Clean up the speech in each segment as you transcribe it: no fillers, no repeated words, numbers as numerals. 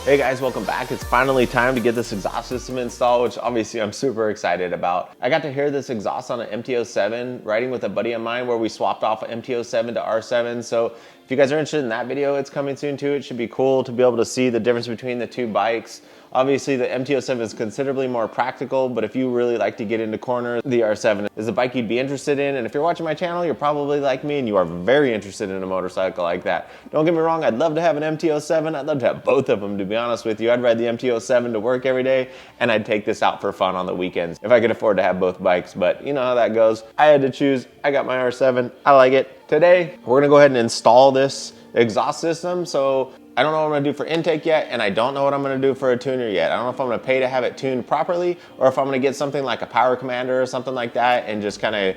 Hey guys, welcome back. It's finally time to get this exhaust system installed, which obviously I'm super excited about. I got to hear this exhaust on an MT-07 riding with a buddy of mine where we swapped off an MT-07 to R7. So if you guys are interested in that video, it's coming soon too. It should be cool to be able to see the difference between the two bikes. Obviously the MT-07 is considerably more practical, but if you really like to get into corners, the R7 is a bike you'd be interested in. And if you're watching my channel, you're probably like me and you are very interested in a motorcycle like that. Don't get me wrong, I'd love to have an MT-07. I'd love to have both of them, to be honest with you. I'd ride the MT-07 to work every day and I'd take this out for fun on the weekends if I could afford to have both bikes, but you know how that goes. I had to choose. I got my R7. I like it. Today, we're gonna go ahead and install this exhaust system. So I don't know what I'm gonna do for intake yet, and I don't know what I'm gonna do for a tuner yet. I don't know if I'm gonna pay to have it tuned properly, or if I'm gonna get something like a power commander or something like that and just kind of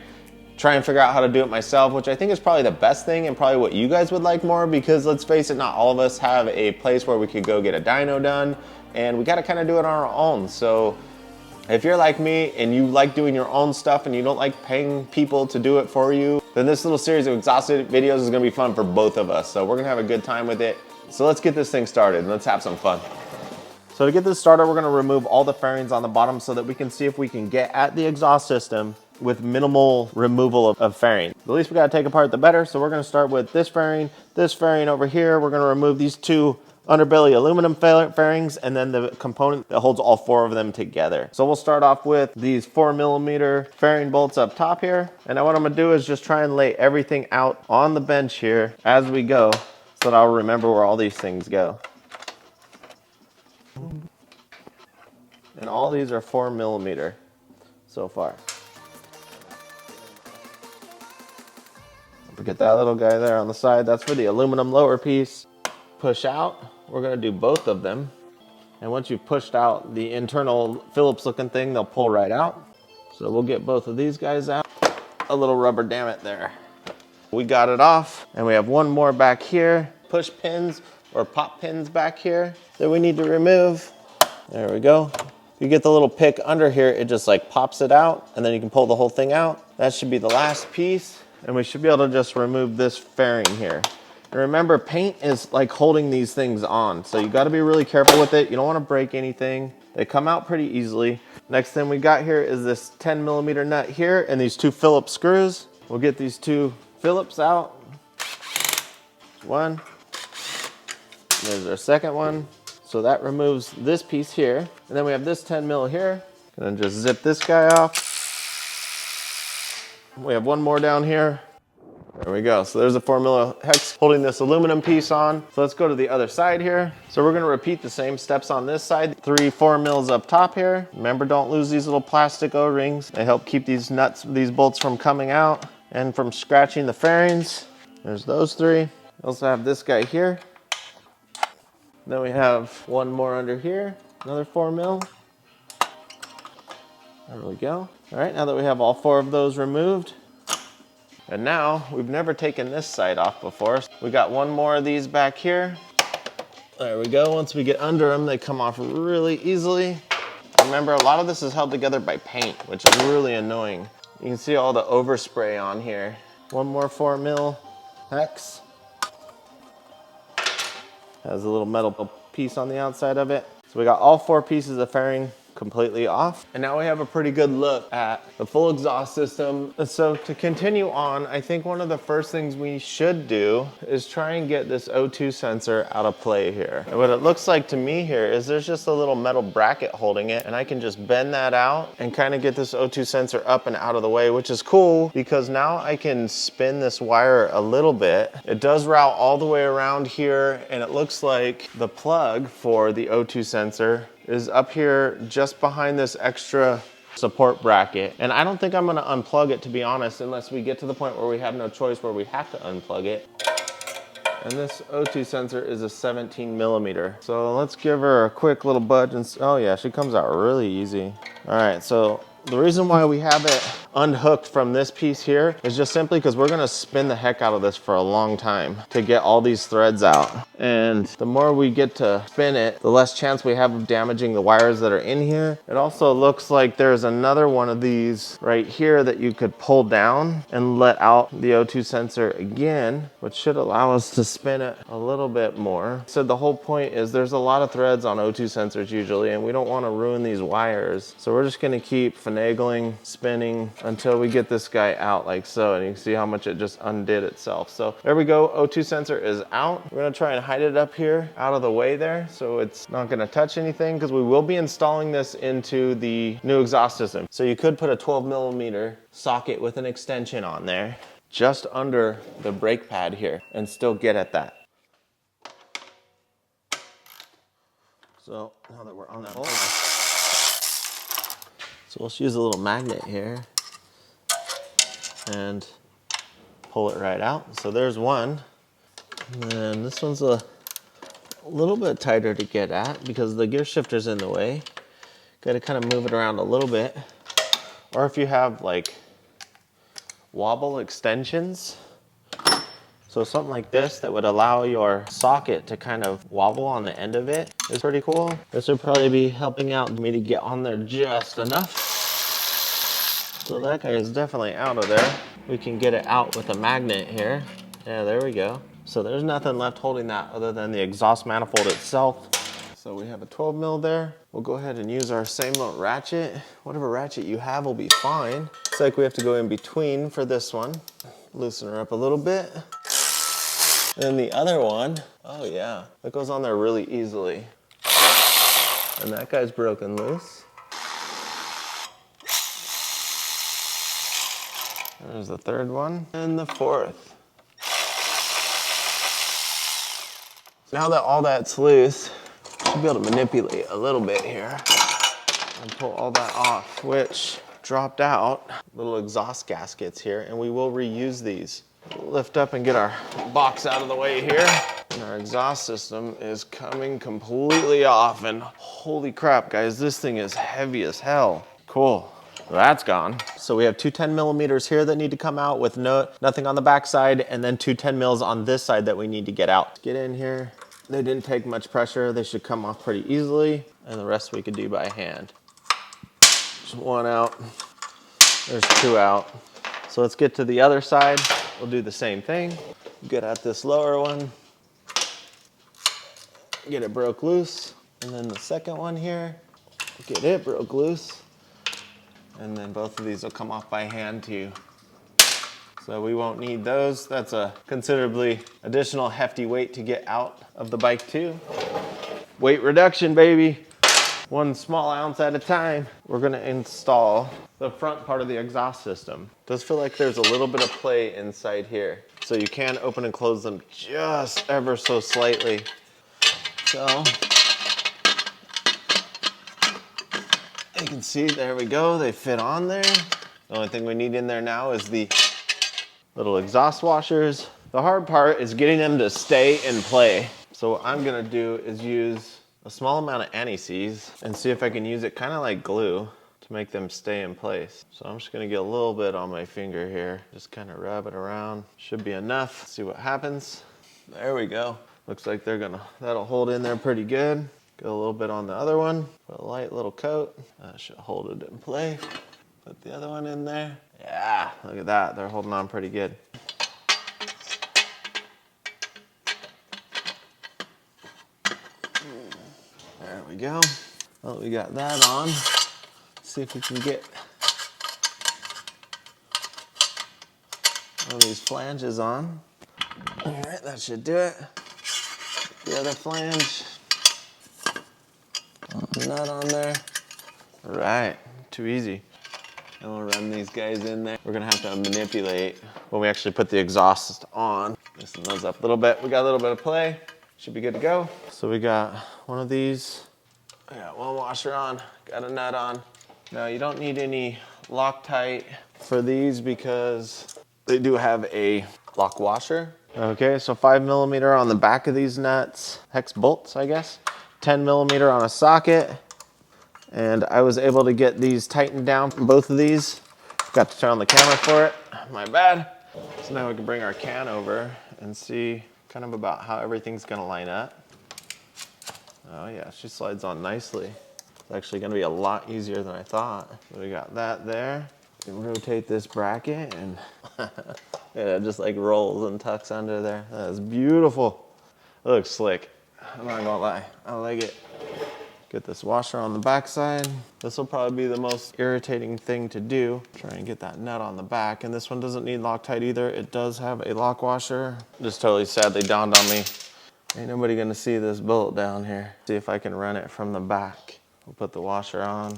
try and figure out how to do it myself, which I think is probably the best thing and probably what you guys would like more, because let's face it, not all of us have a place where we could go get a dyno done, and we gotta kind of do it on our own. So if you're like me and you like doing your own stuff and you don't like paying people to do it for you, then this little series of exhausted videos is gonna be fun for both of us. So we're gonna have a good time with it. So let's get this thing started and let's have some fun. So to get this started, we're gonna remove all the fairings on the bottom so that we can see if we can get at the exhaust system with minimal removal of fairing. The least we gotta take apart, the better. So we're gonna start with this fairing over here. We're gonna remove these two underbelly aluminum fairings and then the component that holds all four of them together. So we'll start off with these 4mm fairing bolts up top here. And now what I'm gonna do is just try and lay everything out on the bench here as we go, so that I'll remember where all these things go. And all these are 4mm so far. Don't forget that little guy there on the side. That's for the aluminum lower piece. Push out. We're gonna do both of them. And once you've pushed out the internal Phillips looking thing, they'll pull right out. So we'll get both of these guys out. A little rubber damn it there. We got it off, and we have one more back here. Push pins or pop pins back here that we need to remove. There we go. You get the little pick under here, it just like pops it out, and then you can pull the whole thing out. That should be the last piece, and we should be able to just remove this fairing here. And remember, paint is like holding these things on, so you gotta be really careful with it. You don't wanna break anything. They come out pretty easily. Next thing we got here is this 10mm nut here and these two Phillips screws. We'll get these two Phillips out. One. There's our second one. So that removes this piece here. And then we have this 10mm here. And then just zip this guy off. We have one more down here. There we go. So there's a 4mm hex holding this aluminum piece on. So let's go to the other side here. So we're gonna repeat the same steps on this side. 3 4mm up top here. Remember, don't lose these little plastic O-rings. They help keep these nuts, these bolts from coming out and from scratching the fairings. There's those 3. We also have this guy here. Then we have one more under here, another 4mm. There we go. All right, now that we have all 4 of those removed, and now we've never taken this side off before. We got one more of these back here. There we go. Once we get under them, they come off really easily. Remember, a lot of this is held together by paint, which is really annoying. You can see all the overspray on here. One more 4mm hex. Has a little metal piece on the outside of it. So we got all 4 pieces of fairing completely off. And now we have a pretty good look at the full exhaust system. So to continue on, I think one of the first things we should do is try and get this O2 sensor out of play here. And what it looks like to me here is there's just a little metal bracket holding it, and I can just bend that out and kind of get this O2 sensor up and out of the way, which is cool because now I can spin this wire a little bit. It does route all the way around here, and it looks like the plug for the O2 sensor is up here just behind this extra support bracket. And I don't think I'm gonna unplug it, to be honest, unless we get to the point where we have no choice, where we have to unplug it. And this O2 sensor is a 17mm. So let's give her a quick little budge and, oh yeah, she comes out really easy. All right, so the reason why we have it unhooked from this piece here is just simply because we're gonna spin the heck out of this for a long time to get all these threads out. And the more we get to spin it, the less chance we have of damaging the wires that are in here. It also looks like there's another one of these right here that you could pull down and let out the O2 sensor again, which should allow us to spin it a little bit more. So the whole point is there's a lot of threads on O2 sensors usually, and we don't want to ruin these wires. So we're just going to keep finagling, spinning until we get this guy out like so, and you can see how much it just undid itself. So there we go, O2 sensor is out. We're going to try and hide it up here out of the way there so it's not going to touch anything, because we will be installing this into the new exhaust system. So you could put a 12mm socket with an extension on there just under the brake pad here and still get at that. So now that we're on that bolt, so we'll just use a little magnet here and pull it right out. So there's one. And this one's a little bit tighter to get at because the gear shifter's in the way. Got to kind of move it around a little bit. Or if you have like wobble extensions, so something like this that would allow your socket to kind of wobble on the end of it is pretty cool. This would probably be helping out me to get on there just enough. So that guy is definitely out of there. We can get it out with a magnet here. Yeah, there we go. So there's nothing left holding that other than the exhaust manifold itself. So we have a 12mm there. We'll go ahead and use our same little ratchet. Whatever ratchet you have will be fine. Looks like we have to go in between for this one. Loosen her up a little bit. And the other one, oh yeah, that goes on there really easily. And that guy's broken loose. There's the third one and the fourth. Now that all that's loose, should be able to manipulate a little bit here and pull all that off, which dropped out little exhaust gaskets here, and we will reuse these. We'll lift up and get our box out of the way here. And our exhaust system is coming completely off, and holy crap, guys, this thing is heavy as hell. Cool. Well, that's gone. So we have two 10mm here that need to come out with nothing on the back side, and then two 10mm on this side that we need to get out. Get in here. They didn't take much pressure. They should come off pretty easily, and the rest we could do by hand. There's one out. There's two out. So let's get to the other side. We'll do the same thing. Get at this lower one. Get it broke loose. And then the second one here, get it broke loose. And then both of these will come off by hand too. So we won't need those. That's a considerably additional hefty weight to get out of the bike too. Weight reduction, baby. 1 small ounce at a time. We're gonna install the front part of the exhaust system. Does feel like there's a little bit of play inside here. So you can open and close them just ever so slightly. So you can see, there we go, they fit on there. The only thing we need in there now is the little exhaust washers. The hard part is getting them to stay in play. So what I'm gonna do is use a small amount of anti-seize and see if I can use it kind of like glue to make them stay in place. So I'm just gonna get a little bit on my finger here, just kind of rub it around. Should be enough. Let's see what happens. There we go. Looks like that'll hold in there pretty good. Go a little bit on the other one, put a light little coat. That should hold it in play. Put the other one in there. Yeah, look at that, they're holding on pretty good. There we go. Well, we got that on. Let's see if we can get one of these flanges on. All right, that should do it. The other flange. Nut on there. All right, too easy. And we'll run these guys in there. We're gonna have to manipulate when we actually put the exhaust on. Loosen those up a little bit. We got a little bit of play. Should be good to go. So we got one of these. I got one washer on, got a nut on. Now you don't need any Loctite for these because they do have a lock washer. Okay, so 5mm on the back of these nuts, hex bolts, I guess. 10mm on a socket. And I was able to get these tightened down, both of these, Got to turn on the camera for it, my bad. So now we can bring our can over and see kind of about how everything's gonna line up. Oh yeah, she slides on nicely. It's actually gonna be a lot easier than I thought. So we got that there. You can rotate this bracket and yeah, it just like rolls and tucks under there. That is beautiful. It looks slick. I'm not gonna lie, I like it. Get this washer on the back side. This will probably be the most irritating thing to do. Try and get that nut on the back. And this one doesn't need Loctite either. It does have a lock washer. Just totally sadly dawned on me. Ain't nobody gonna see this bolt down here. See if I can run it from the back. We'll put the washer on.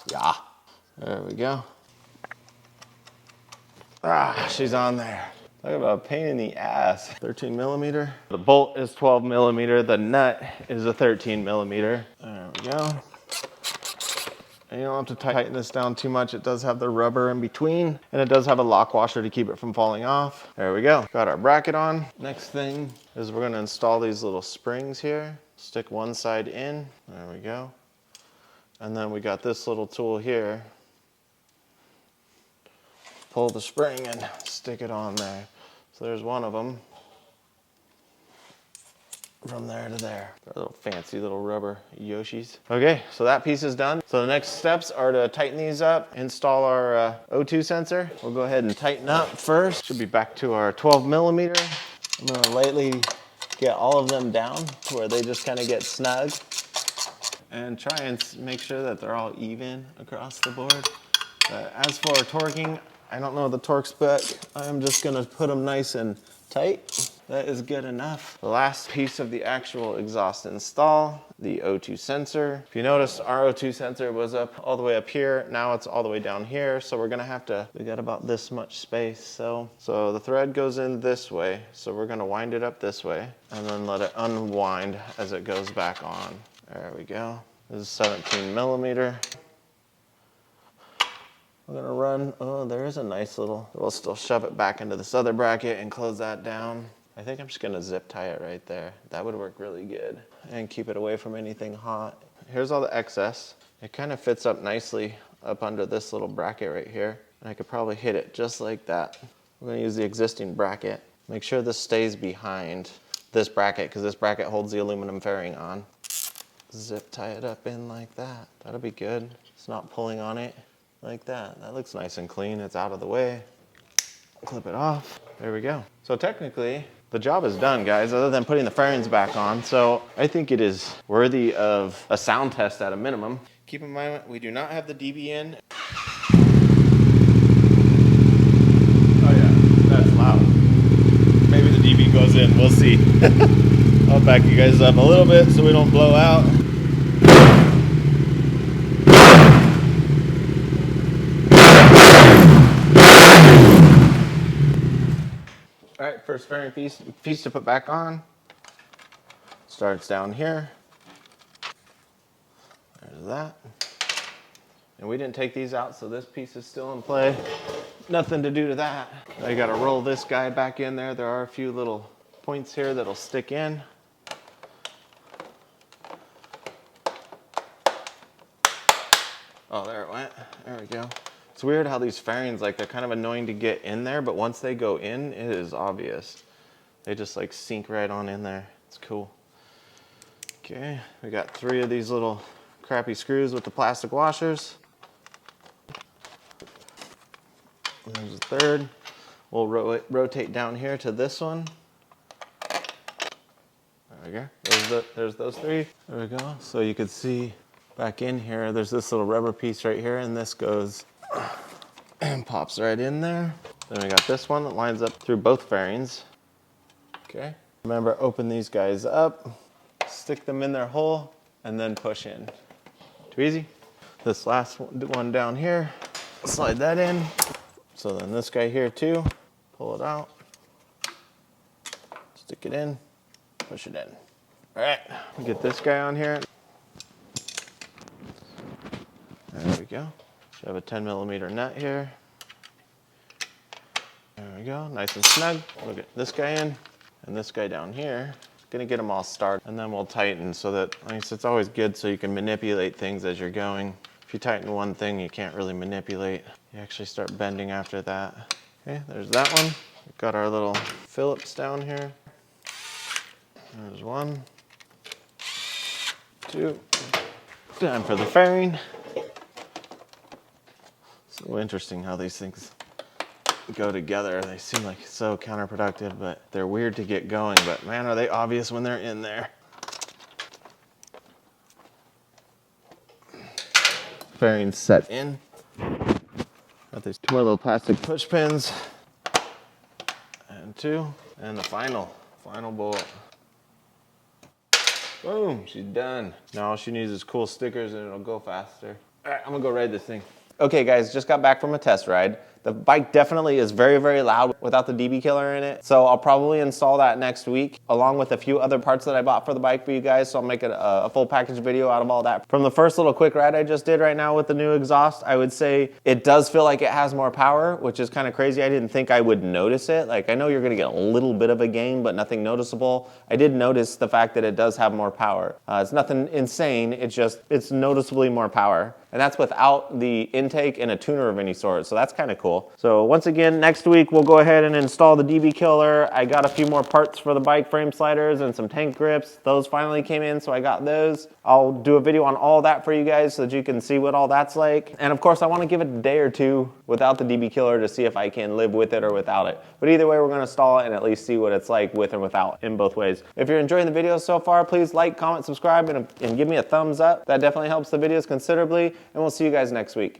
Yeah, there we go. Ah, she's on there. Talk about a pain in the ass. 13 millimeter. The bolt is 12 millimeter. The nut is a 13 millimeter. There we go. And you don't have to tighten this down too much. It does have the rubber in between, and it does have a lock washer to keep it from falling off. There we go. Got our bracket on. Next thing is we're gonna install these little springs here. Stick one side in. There we go. And then we got this little tool here. Pull the spring and stick it on there. So there's one of them. From there to there. They're little fancy little rubber Yoshis. Okay, so that piece is done. So the next steps are to tighten these up, install our O2 sensor. We'll go ahead and tighten up first. Should be back to our 12 millimeter. I'm gonna lightly get all of them down to where they just kind of get snug. And try and make sure that they're all even across the board. As for torquing, I don't know the torque spec. I'm just gonna put them nice and tight. That is good enough. The last piece of the actual exhaust install, the O2 sensor. If you notice, our O2 sensor was up all the way up here. Now it's all the way down here. So we're gonna have to, we got about this much space. So the thread goes in this way. So we're gonna wind it up this way and then let it unwind as it goes back on. There we go. This is 17 millimeter. We're gonna run, oh, there is a nice little, we'll still shove it back into this other bracket and close that down. I think I'm just gonna zip tie it right there. That would work really good. And keep it away from anything hot. Here's all the excess. It kind of fits up nicely up under this little bracket right here. And I could probably hit it just like that. We're gonna use the existing bracket. Make sure this stays behind this bracket because this bracket holds the aluminum fairing on. Zip tie it up in like that. That'll be good. It's not pulling on it. Like that. That looks nice and clean. It's out of the way. Clip it off. There we go. So technically, the job is done, guys, other than putting the fairings back on. So I think it is worthy of a sound test at a minimum. Keep in mind, we do not have the DB in. Oh yeah, that's loud. Maybe the DB goes in, we'll see. I'll back you guys up a little bit so we don't blow out. All right, first fairing piece to put back on. Starts down here. There's that. And we didn't take these out, so this piece is still in play. Nothing to do to that. Now you gotta roll this guy back in there. There are a few little points here that'll stick in. Oh, there it went. There we go. It's weird how these fairings, like, they're kind of annoying to get in there, but once they go in, it is obvious. They just like sink right on in there. It's cool. Okay, we got 3 of these little crappy screws with the plastic washers. And there's a third. We'll rotate down here to this one. There we go. There's those 3. There we go. So you can see back in here, there's this little rubber piece right here, and this goes and pops right in there. Then we got this one that lines up through both fairings. Okay. Remember, open these guys up, stick them in their hole, and then push in. Too easy. This last one down here, slide that in. So then this guy here too, pull it out, stick it in, push it in. All right, get this guy on here. There we go. Should have a 10 millimeter nut here. There we go, nice and snug. We'll get this guy in and this guy down here. Gonna get them all started, and then we'll tighten so that, it's always good so you can manipulate things as you're going. If you tighten one thing, you can't really manipulate You actually start bending after that. Okay, there's that one. We've got our little Phillips down here. There's 1, 2. Time for the fairing. So interesting how these things go together. They seem like so counterproductive, but they're weird to get going. But man, are they obvious when they're in there. Fairing set in. Got these 2 more little plastic push pins. And 2. And the final bolt. Boom, she's done. Now all she needs is cool stickers and it'll go faster. All right, I'm gonna go ride this thing. Okay guys, just got back from a test ride. The bike definitely is very, very loud without the DB killer in it. So I'll probably install that next week, along with a few other parts that I bought for the bike for you guys. So I'll make a full package video out of all that. From the first little quick ride I just did right now with the new exhaust, I would say it does feel like it has more power, which is kind of crazy. I didn't think I would notice it. Like, I know you're gonna get a little bit of a gain, but nothing noticeable. I did notice the fact that it does have more power. It's nothing insane, it's noticeably more power. And that's without the intake and a tuner of any sort, so that's kind of cool. So once again, next week we'll go ahead and install the DB killer. I got a few more parts for the bike frame sliders and some tank grips. Those finally came in, so I got those. I'll do a video on all that for you guys so that you can see what all that's like. And of course, I want to give it a day or 2 without the DB killer to see if I can live with it or without it. But either way, we're going to install it and at least see what it's like with and without in both ways. If you're enjoying the video so far, please like, comment, subscribe, and give me a thumbs up. That definitely helps the videos considerably. And we'll see you guys next week.